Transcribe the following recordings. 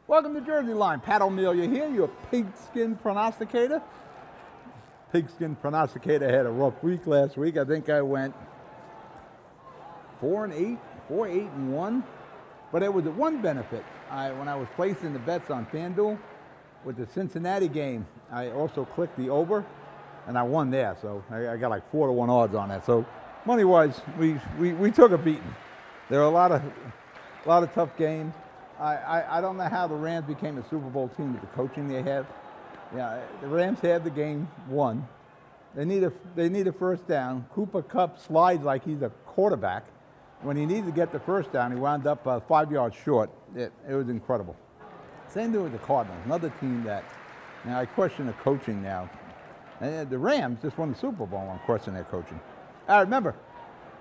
Welcome to Jersey Line. Pat O'Melia here, your pigskin prognosticator. Pigskin prognosticator had a rough week last week. I think I went 4-8, 4-8-1. But it was a one benefit. When I was placing the bets on FanDuel with the Cincinnati game, I also clicked the over, and I won there. So I got like 4-1 odds on that. So money-wise, we took a beating. There are a lot of tough games. I don't know how the Rams became a Super Bowl team with the coaching they have. Yeah, the Rams had the game won. They need a first down. Cooper Kupp slides like he's a quarterback. When he needed to get the first down, he wound up 5 yards short. It was incredible. Same thing with the Cardinals, another team that I question the coaching now. And the Rams just won the Super Bowl. I'm questioning their coaching. I remember.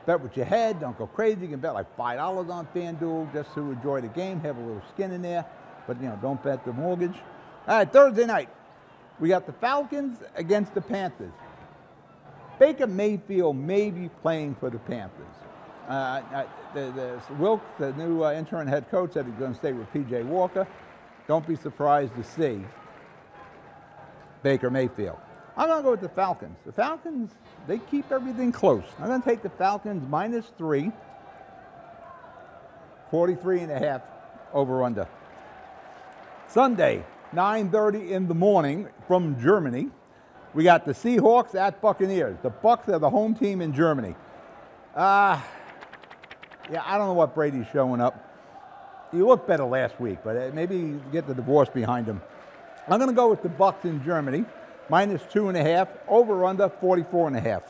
Bet with your head, don't go crazy. You can bet like $5 on FanDuel just to enjoy the game, have a little skin in there. But, don't bet the mortgage. All right, Thursday night, we got the Falcons against the Panthers. Baker Mayfield may be playing for the Panthers. Wilk, the new interim head coach, said he's going to stay with P.J. Walker. Don't be surprised to see Baker Mayfield. I'm going to go with the Falcons. The Falcons, they keep everything close. I'm going to take the Falcons -3, 43.5 over under. Sunday, 9:30 in the morning from Germany. We got the Seahawks at Buccaneers. The Bucs are the home team in Germany. I don't know what Brady's showing up. He looked better last week, but maybe get the divorce behind him. I'm going to go with the Bucs in Germany. -2.5, over under 44.5.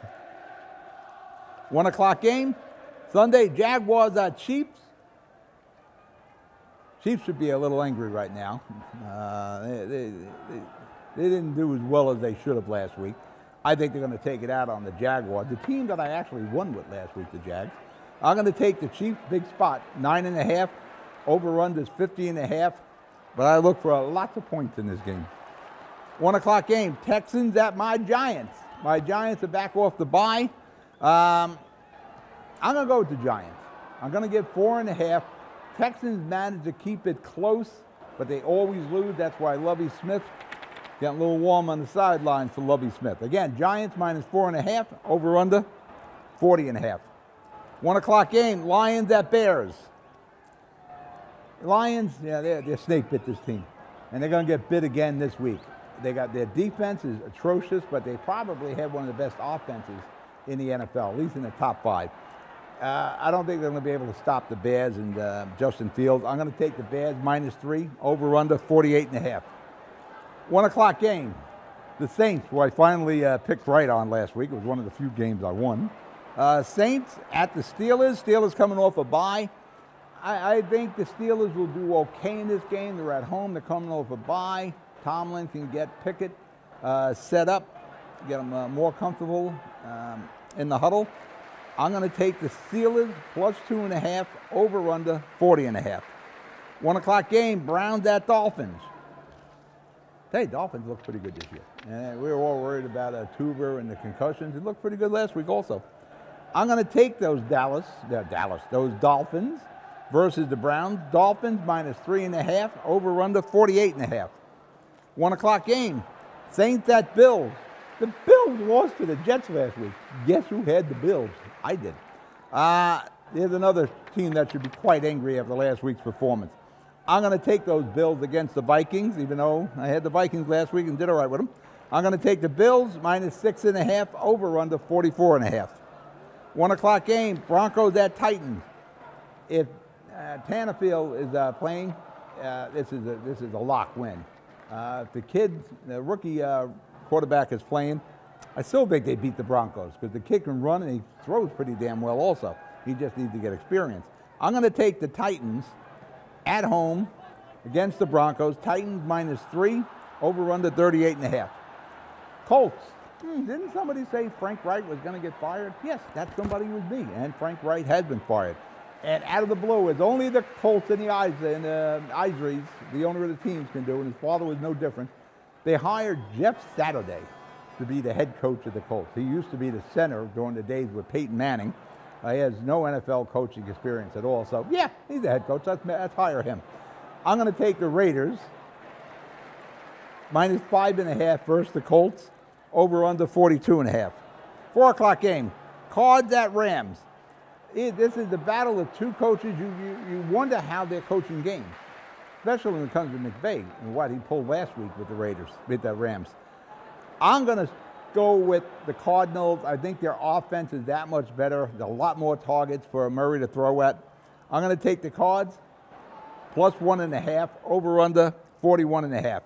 1 o'clock game, Sunday, Jaguars at Chiefs. Chiefs should be a little angry right now. They didn't do as well as they should have last week. I think they're going to take it out on the Jaguars, the team that I actually won with last week, the Jags. I'm going to take the Chiefs, big spot, 9.5. Over under is 50.5. But I look for lots of points in this game. 1 o'clock game, Texans at my Giants. My Giants are back off the bye. I'm going to go with the Giants. I'm going to give 4.5. Texans managed to keep it close, but they always lose. That's why Lovie Smith getting a little warm on the sidelines for Lovie Smith. Again, Giants -4.5, over under 40.5. 1 o'clock game, Lions at Bears. Lions, they're snake bit this team, and they're going to get bit again this week. Their defense is atrocious, but they probably have one of the best offenses in the NFL, at least in the top 5. I don't think they're going to be able to stop the Bears and Justin Fields. I'm going to take the Bears -3, over under 48.5. 1 o'clock game, the Saints, who I finally picked right on last week. It was one of the few games I won. Saints at the Steelers. Steelers coming off a bye. I think the Steelers will do okay in this game. They're at home. They're coming off a bye. Tomlin can get Pickett set up, get them more comfortable in the huddle. I'm going to take the Steelers +2.5, over under 40.5. 1 o'clock game, Browns at Dolphins. Hey, Dolphins look pretty good this year. And we were all worried about Tuber and the concussions. It looked pretty good last week also. I'm going to take those those Dolphins versus the Browns. Dolphins -3.5, over under 48.5. 1 o'clock game, Saints at Bills. The Bills lost to the Jets last week. Guess who had the Bills? I did. There's another team that should be quite angry after last week's performance. I'm going to take those Bills against the Vikings, even though I had the Vikings last week and did all right with them. I'm going to take the Bills -6.5, over under 44.5. 1 o'clock game, Broncos at Titans. If Tannehill is playing, this is a lock win. If the rookie quarterback is playing, I still think they beat the Broncos because the kid can run and he throws pretty damn well also. He just needs to get experience. I'm going to take the Titans at home against the Broncos. Titans -3, over under 38.5. Colts. Didn't somebody say Frank Wright was going to get fired? Yes, that somebody was me, and Frank Wright has been fired. And out of the blue, as only the Colts and the Isleys, the owner of the teams, can do, and his father was no different, they hired Jeff Saturday to be the head coach of the Colts. He used to be the center during the days with Peyton Manning. He has no NFL coaching experience at all. So, yeah, he's the head coach. Let's hire him. I'm going to take the Raiders minus 5.5 versus the Colts, over under 42.5. 4 o'clock game, Cards at Rams. This is the battle of two coaches. You wonder how they're coaching games, especially when it comes to McVay and what he pulled last week with the Rams. I'm going to go with the Cardinals. I think their offense is that much better. There's a lot more targets for Murray to throw at. I'm going to take the Cards plus 1.5, over under 41.5.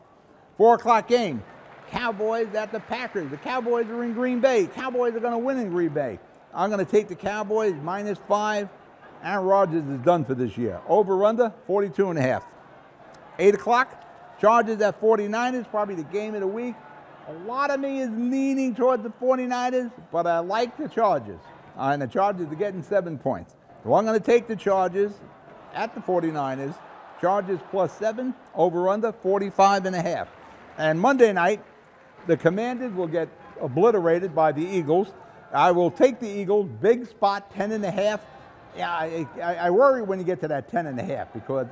4 o'clock game, Cowboys at the Packers. The Cowboys are in Green Bay. Cowboys are going to win in Green Bay. I'm going to take the Cowboys minus 5. Aaron Rodgers is done for this year. Over under 42.5. 8 o'clock, Chargers at 49ers, probably the game of the week. A lot of me is leaning toward the 49ers, but I like the Chargers. And the Chargers are getting 7 points. So I'm going to take the Chargers at the 49ers. Chargers plus 7, over under 45.5. And Monday night, the Commanders will get obliterated by the Eagles. I will take the Eagles, big spot, 10.5. Yeah, I worry when you get to that 10.5 because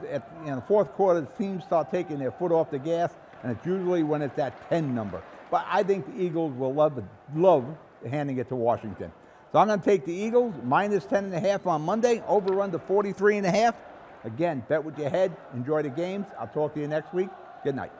in the fourth quarter, teams start taking their foot off the gas, and it's usually when it's that 10 number. But I think the Eagles will love handing it to Washington. So I'm going to take the Eagles, minus 10.5 on Monday, over under 43.5. Again, bet with your head. Enjoy the games. I'll talk to you next week. Good night.